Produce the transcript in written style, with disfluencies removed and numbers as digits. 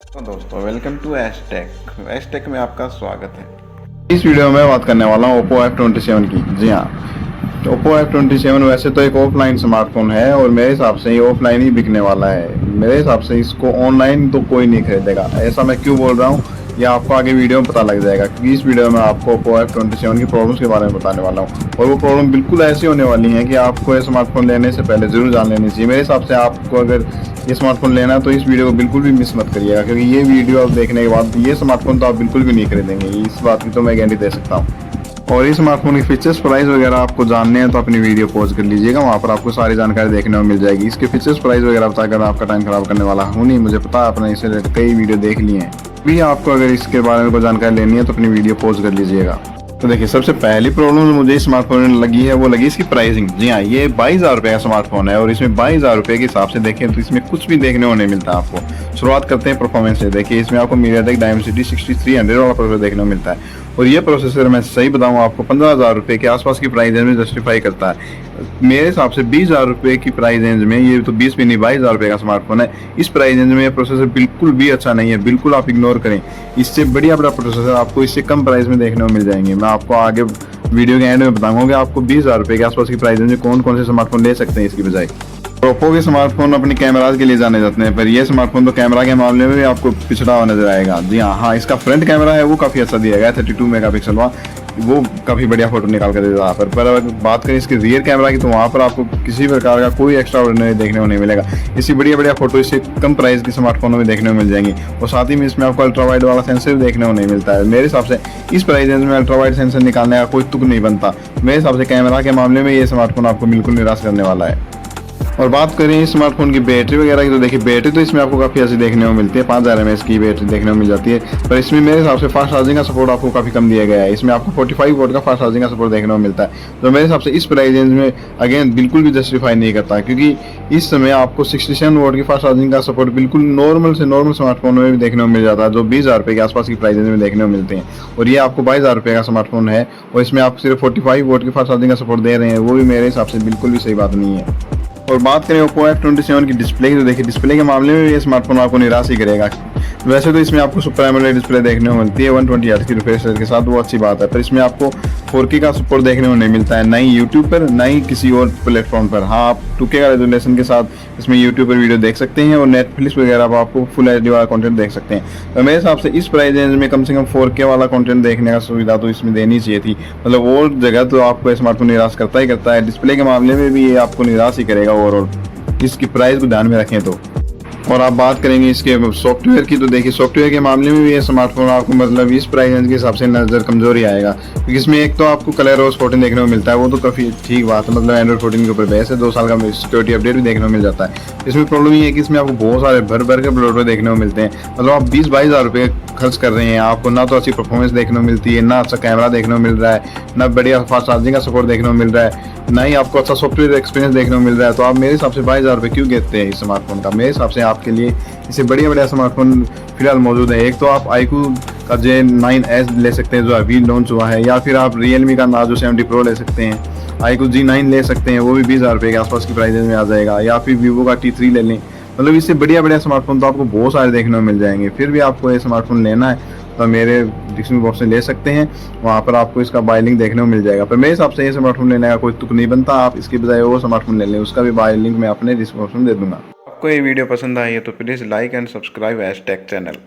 तो दोस्तों welcome to एशटेक में आपका स्वागत है। इस वीडियो में बात करने वाला हूँ Oppo F27 की। जी हाँ, Oppo F27 वैसे तो एक ऑफलाइन स्मार्टफोन है और मेरे हिसाब से ये ऑफलाइन ही बिकने वाला है। मेरे हिसाब से इसको ऑनलाइन तो कोई नहीं खरीदेगा। ऐसा मैं क्यों बोल रहा हूँ ये आपको आगे वीडियो में पता लग जाएगा, क्योंकि इस वीडियो में आपको Oppo F27 की प्रॉब्लम्स के बारे में बताने वाला हूँ और वो प्रॉब्लम बिल्कुल ऐसी होने वाली है कि आपको ये स्मार्टफोन लेने से पहले जरूर जान लेनी चाहिए। मेरे हिसाब से आपको अगर ये स्मार्टफोन लेना है तो इस वीडियो को बिल्कुल भी मिस मत करिएगा, क्योंकि ये वीडियो आप देखने के बाद ये स्मार्टफोन तो आप बिल्कुल भी नहीं खरीदेंगे, इस बात की तो मैं गारंटी दे सकता हूँ। और इस स्मार्टफोन की फीचर्स प्राइस वगैरह आपको जानने हैं तो अपनी वीडियो पॉज कर लीजिएगा, वहाँ पर आपको सारी जानकारी देखने को मिल जाएगी। इसके फीचर्स प्राइस वगैरह बताकर मैं आपका टाइम खराब करने वाला हूँ नहीं, मुझे पता है आपने इससे रिलेटेड कई वीडियो देख लिए हैं। भी आपको अगर इसके बारे में कोई जानकारी लेनी है तो अपनी वीडियो पॉज कर लीजिएगा। तो देखिए, सबसे पहली प्रॉब्लम मुझे इस स्मार्टफोन में लगी है वो लगी इसकी प्राइसिंग। जी हाँ, ये 22,000 रुपये का स्मार्टफोन है और इसमें 22,000 रुपये के हिसाब से देखें तो इसमें कुछ भी देखने को नहीं मिलता आपको। शुरुआत करते हैं परफॉर्मेंस से। देखिए, इसमें आपको MediaTek Dimensity 6300 वाला प्रोसेसर देखने को मिलता है और ये प्रोसेसर मैं सही बताऊँ आपको 15,000 रुपये के आसपास की प्राइस रेंज में जस्टिफाई करता है। मेरे हिसाब से 20,000 रुपये की प्राइस रेंज में, ये तो 20 भी नहीं 22,000 रुपये का स्मार्टफोन है, इस प्राइस रेंज में ये प्रोसेसर बिल्कुल भी अच्छा नहीं है, बिल्कुल आप इग्नोर करें। इससे बढ़िया बड़ा प्रोसेसर आपको इससे कम प्राइस में देखने को मिल जाएंगे। मैं आपको आगे वीडियो के एंड में बताऊंगा कि आपको 20,000 रुपये के आसपास की प्राइस रेंज में कौन कौन से स्मार्टफोन ले सकते हैं इसकी बजाय। ओप्पो के स्मार्टफोन अपनी कैमराज के लिए जाने जाते हैं, पर ये स्मार्टफोन तो कैमरा के मामले में भी आपको पिछड़ा हुआ नजर आएगा। जी हाँ, इसका फ्रंट कैमरा है वो काफ़ी अच्छा दिया गया है, 32 मेगापिक्सल का, वो काफ़ी बढ़िया फोटो निकाल कर देता है। पर अगर बात करें इसके रियर कैमरा की तो वहाँ पर आपको किसी प्रकार का कोई एक्स्ट्रा ऑर्डिनरी देखने को नहीं मिलेगा। इससे बढ़िया बढ़िया फोटो इससे कम प्राइस के स्मार्टफोनों में देखने को मिल जाएंगी और साथ ही में इसमें आपको अल्ट्रा वाइड वाला सेंसर देखने को नहीं मिलता है। मेरे हिसाब से इस प्राइस रेंज में अल्ट्रा वाइड सेंसर निकालने का कोई तुक नहीं बनता। मेरे हिसाब से कैमरा के मामले में ये स्मार्टफोन आपको बिल्कुल निराश करने वाला है। और बात करें स्मार्टफोन की बैटरी वगैरह की तो देखिए, बैटरी तो इसमें आपको काफ़ी अच्छी देखने को मिलती है, 5000 mAh की बैटरी देखने को मिल जाती है। पर इसमें मेरे हिसाब से फास्ट चार्जिंग का सपोर्ट आपको काफ़ी कम दिया गया है। इसमें आपको 45 वोट का फास्ट चार्जिंग का सपोर्ट देखने को मिलता है, जो मेरे हिसाब से इस प्राइस रेंज में अगेन बिल्कुल भी जस्टिफाई नहीं करता, क्योंकि इस समय आपको 67 वोट की फास्ट चार्जिंग का सपोर्ट बिल्कुल नॉर्मल से नॉर्मल स्मार्टफोन में भी देखने को मिल जाता है, जो 20,000 रुपये के आसपास की प्राइस रेंज में देखने को मिलते हैं। और ये आपको 22,000 रुपये का स्मार्टफोन है और इसमें आप सिर्फ 45 वोट की फास्ट चार्जिंग का सपोर्ट दे रहे हैं, वो भी मेरे हिसाब से बिल्कुल भी सही बात नहीं है। और बात करें Oppo F27 की डिस्प्ले की तो देखिए, डिस्प्ले के मामले में ये स्मार्टफोन आपको निराश ही करेगा। वैसे तो इसमें आपको सुपर एमोलेड डिस्प्ले देखने को मिलती है 120 हर्ट्ज की रिफ्रेश रेट के साथ, वो अच्छी बात है, पर इसमें आपको 4K का सपोर्ट देखने को नहीं मिलता है, ना ही यूट्यूब पर ना ही किसी और प्लेटफॉर्म पर। हाँ, आप 2K का रेजोल्यूशन के साथ इसमें यूट्यूब पर वीडियो देख सकते हैं और नेटफ्लिक्स वगैरह पर आपको फुल HD वाला कंटेंट देख सकते हैं। तो मेरे हिसाब से इस प्राइस रेंज में कम से कम 4K वाला कंटेंट देखने का सुविधा तो इसमें देनी चाहिए थी। मतलब वो जगह तो आपको स्मार्टफोन निराश करता ही करता है, डिस्प्ले के मामले में भी ये आपको निराश ही करेगा ओवरऑल, इसकी प्राइस को ध्यान में रखें तो। और आप बात करेंगे इसके सॉफ्टवेयर की तो देखिए, सॉफ्टवेयर के मामले में भी ये स्मार्टफोन आपको मतलब इस प्राइस रेंज के हिसाब से नज़र कमजोरी आएगा, क्योंकि इसमें एक तो आपको ColorOS 14 देखने को मिलता है, वो तो काफ़ी ठीक बात है, मतलब Android 14 के ऊपर बेस है, 2 साल का सिक्योरिटी अपडेट भी देखने को मिल जाता है। इसमें प्रॉब्लम ये है कि इसमें आपको बहुत सारे भर भर के ब्लोटवेयर देखने को मिलते हैं। मतलब आप 20-22,000 रुपये खर्च कर रहे हैं, आपको ना तो अच्छी परफॉर्मेंस देखने को मिलती है, ना अच्छा कैमरा देखने को मिल रहा है, ना बढ़िया फास्ट चार्जिंग का सपोर्ट देखने को मिल रहा है, ना ही आपको अच्छा सॉफ्टवेयर एक्सपीरियंस देखने को मिल रहा है। तो आप मेरे हिसाब से 22,000 रुपये क्यों देते हैं इस स्मार्टफोन का? मेरे हिसाब से आपके लिए इससे बढ़िया बढ़िया स्मार्टफोन फिलहाल मौजूद है। एक तो आप iQOO का J9S ले सकते हैं जो अभी लॉन्च हुआ है, या फिर आप Realme का Narzo 70 Pro ले सकते हैं, iQOO G9 ले सकते हैं, वो भी 20,000 रुपये के आसपास की प्राइस में आ जाएगा, या फिर Vivo का T3 ले लें। मतलब इससे बढ़िया बढ़िया स्मार्टफोन तो आपको बहुत सारे देखने को मिल जाएंगे। फिर भी आपको ये स्मार्टफोन लेना है तो मेरे डिस्क्रिप्शन बॉक्स में ले सकते हैं, वहाँ पर आपको इसका बाय लिंक देखने को मिल जाएगा। पर मेरे हिसाब से ये स्मार्टफोन लेने का कोई तुक नहीं बनता, आप इसके बजाय वो स्मार्टफोन ले लें, उसका भी बाय लिंक मैं अपने डिस्क्रिप्शन में दे दूँगा। आपको ये वीडियो पसंद आई है तो प्लीज़ लाइक एंड सब्सक्राइब एशटेक चैनल।